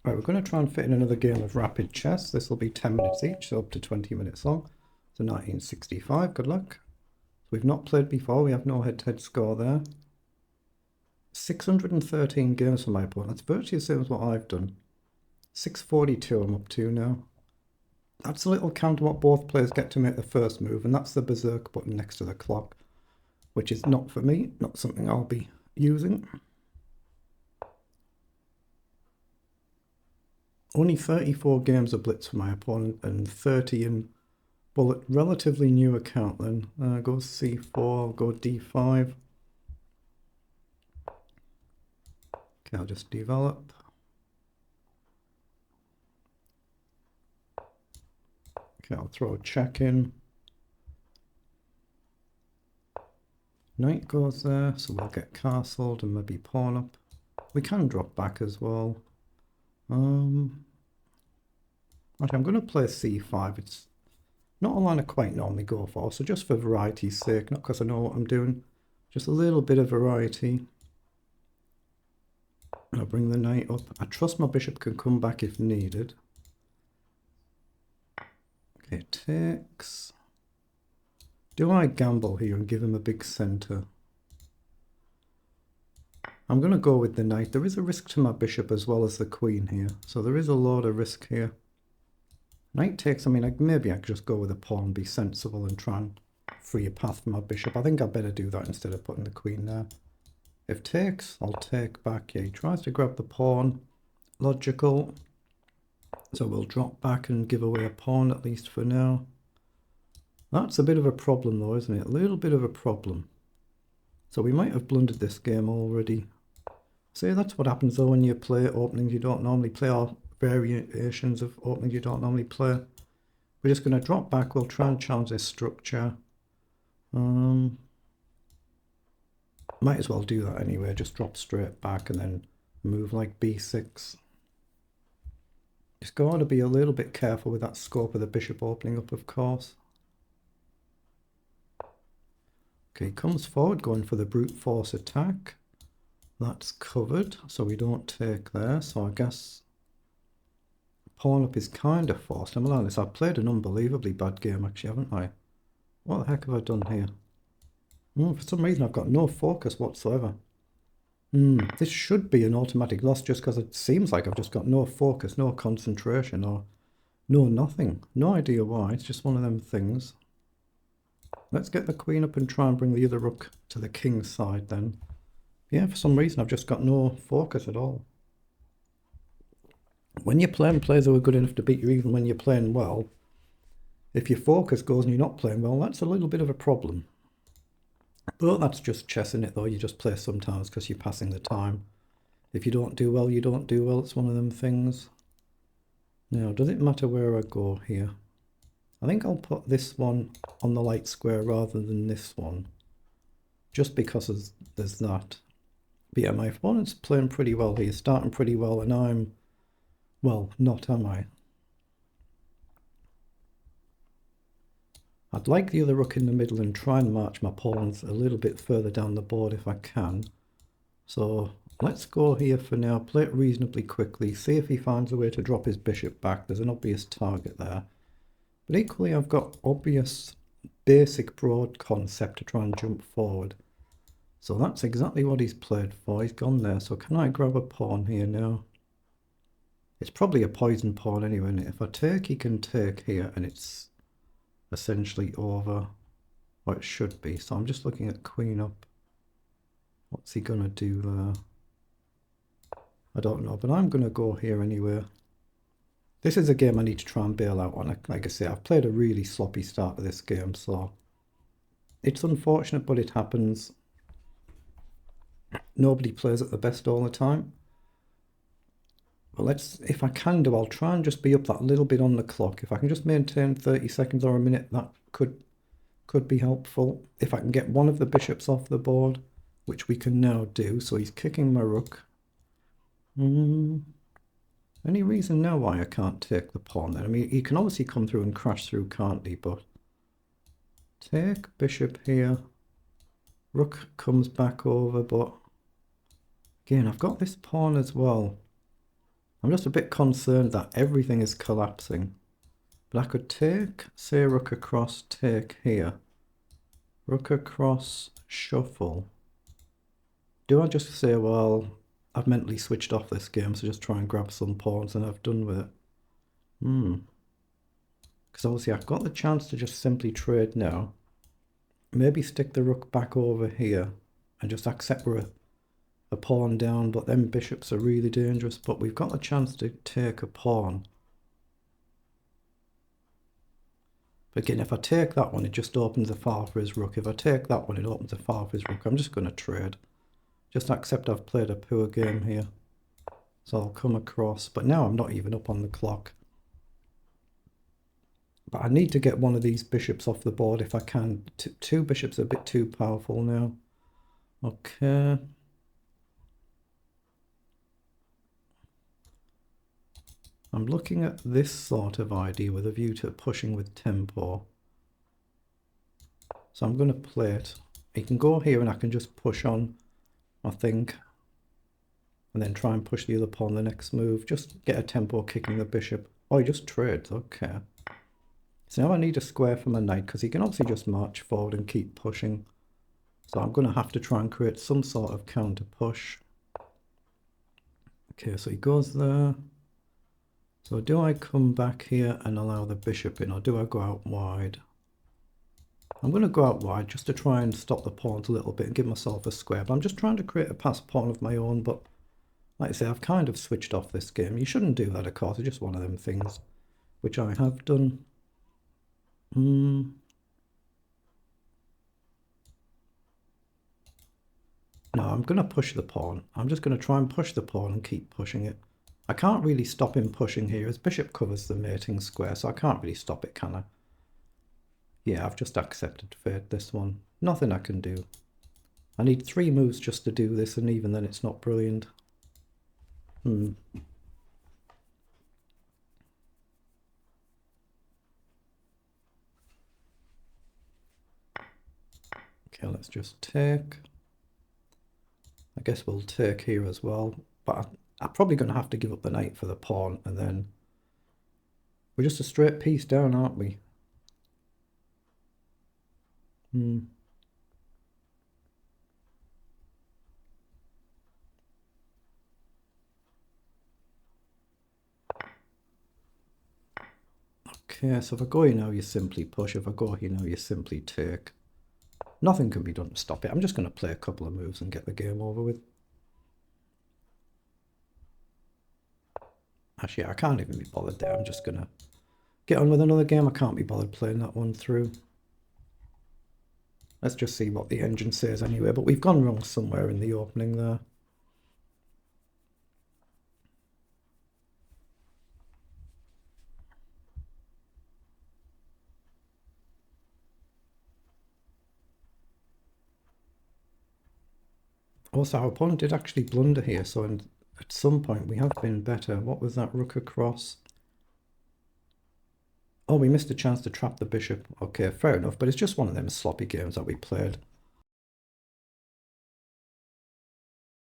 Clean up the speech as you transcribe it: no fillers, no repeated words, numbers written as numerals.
Right, we're going to try and fit in another game of rapid chess. This will be 10 minutes each, so up to 20 minutes long. So 1965, good luck. We've not played before, we have no head-to-head score there. 613 games for my opponent. That's virtually the same as what I've done. 642 I'm up to now. That's a little counter what both players get to make the first move, and that's the berserk button next to the clock, which is not for me, not something I'll be using. Only 34 games of blitz for my opponent and 30 in, well, a relatively new account then. Go c4, I'll go d5. Okay, I'll just develop. Okay, I'll throw a check in. Knight goes there, so we'll get castled and maybe pawn up. We can drop back as well. Actually, I'm going to play c5. It's not a line I quite normally go for, so just for variety's sake, not because I know what I'm doing, just a little bit of variety. I'll bring the knight up. I trust my bishop can come back if needed. Okay, takes. Do I gamble here and give him a big centre? I'm going to go with the knight. There is a risk to my bishop as well as the queen here, so there is a lot of risk here. Knight takes, I mean, maybe I could just go with a pawn, be sensible and try and free a path for my bishop. I think I'd better do that instead of putting the queen there. If takes, I'll take back. Yeah, he tries to grab the pawn. Logical. So we'll drop back and give away a pawn, at least for now. That's a bit of a problem though, isn't it? A little bit of a problem. So we might have blundered this game already. See, that's what happens though when you play openings you don't normally play, or variations of openings you don't normally play. We're just going to drop back. We'll try and challenge this structure. Might as well do that anyway. Just drop straight back and then move like b6. Just got to be a little bit careful with that scope of the bishop opening up, of course. Okay, he comes forward, going for the brute force attack. That's covered, so we don't take there. So I guess pawn up is kind of forced. I'm honest, I've played an unbelievably bad game actually, haven't I? What the heck have I done here? For some reason I've got no focus whatsoever. This should be an automatic loss just because it seems like I've just got no focus, no concentration, or no nothing. No idea why, it's just one of them things. Let's get the queen up and try and bring the other rook to the king's side then. Yeah, for some reason I've just got no focus at all. When you're playing players who are good enough to beat you, even when you're playing well, if your focus goes and you're not playing well, that's a little bit of a problem. But that's just chess, isn't it, though? You just play sometimes because you're passing the time. If you don't do well, you don't do well. It's one of them things. Now, does it matter where I go here? I think I'll put this one on the light square rather than this one, just because there's that. But yeah, my opponent's playing pretty well here, starting pretty well, and I'm, well, not, am I? I'd like the other rook in the middle and try and march my pawns a little bit further down the board if I can. So let's go here for now, play it reasonably quickly, see if he finds a way to drop his bishop back. There's an obvious target there. But equally I've got obvious basic broad concept to try and jump forward. So that's exactly what he's played for. He's gone there. So can I grab a pawn here now? It's probably a poison pawn anyway, isn't it? If I take, he can take here and it's essentially over, or it should be. So I'm just looking at queen up. What's he gonna do there? I don't know, but I'm gonna go here anyway. This is a game I need to try and bail out on. Like I say, I've played a really sloppy start to this game, so it's unfortunate, but it happens. Nobody plays at the best all the time. But let's, if I can do, I'll try and just be up that little bit on the clock. If I can just maintain 30 seconds or a minute, that could be helpful. If I can get one of the bishops off the board, which we can now do. So he's kicking my rook. Any reason now why I can't take the pawn then? I mean, he can obviously come through and crash through, can't he? But take bishop here. Rook comes back over, but again, I've got this pawn as well. I'm just a bit concerned that everything is collapsing. But I could take, say, rook across, take here. Rook across, shuffle. Do I just say, well, I've mentally switched off this game, so just try and grab some pawns and I've done with it? Because obviously I've got the chance to just simply trade now. Maybe stick the rook back over here and just accept we're a pawn down, but them bishops are really dangerous. But we've got the chance to take a pawn. But again, if I take that one, it just opens a file for his rook. If I take that one, it opens a file for his rook. I'm just going to trade. Just accept I've played a poor game here. So I'll come across. But now I'm not even up on the clock. But I need to get one of these bishops off the board if I can. Two bishops are a bit too powerful now. Okay. I'm looking at this sort of idea with a view to pushing with tempo. So I'm going to play it. He can go here and I can just push on, I think. And then try and push the other pawn the next move. Just get a tempo kicking the bishop. Oh, he just trades. Okay. So now I need a square for my knight because he can obviously just march forward and keep pushing. So I'm going to have to try and create some sort of counter push. Okay, so he goes there. So do I come back here and allow the bishop in, or do I go out wide? I'm going to go out wide just to try and stop the pawns a little bit and give myself a square. But I'm just trying to create a passed pawn of my own. But like I say, I've kind of switched off this game. You shouldn't do that, of course. It's just one of them things, which I have done. No, I'm going to push the pawn. I'm just going to try and push the pawn and keep pushing it. I can't really stop him pushing here. His bishop covers the mating square, so I can't really stop it, can I? Yeah, I've just accepted fate this one. Nothing I can do. I need 3 moves just to do this, and even then it's not brilliant. Okay, let's just take. I guess we'll take here as well, but I'm probably going to have to give up the knight for the pawn, and then we're just a straight piece down, aren't we? Okay, so if I go here now, you simply push. If I go here now, you simply take. Nothing can be done to stop it. I'm just going to play a couple of moves and get the game over with. Actually, I can't even be bothered there. I'm just going to get on with another game. I can't be bothered playing that one through. Let's just see what the engine says anyway. But we've gone wrong somewhere in the opening there. Also, our opponent did actually blunder here, so at some point we have been better. What was that? Rook across. Oh, we missed a chance to trap the bishop. Okay, fair enough, but it's just one of them sloppy games that we played.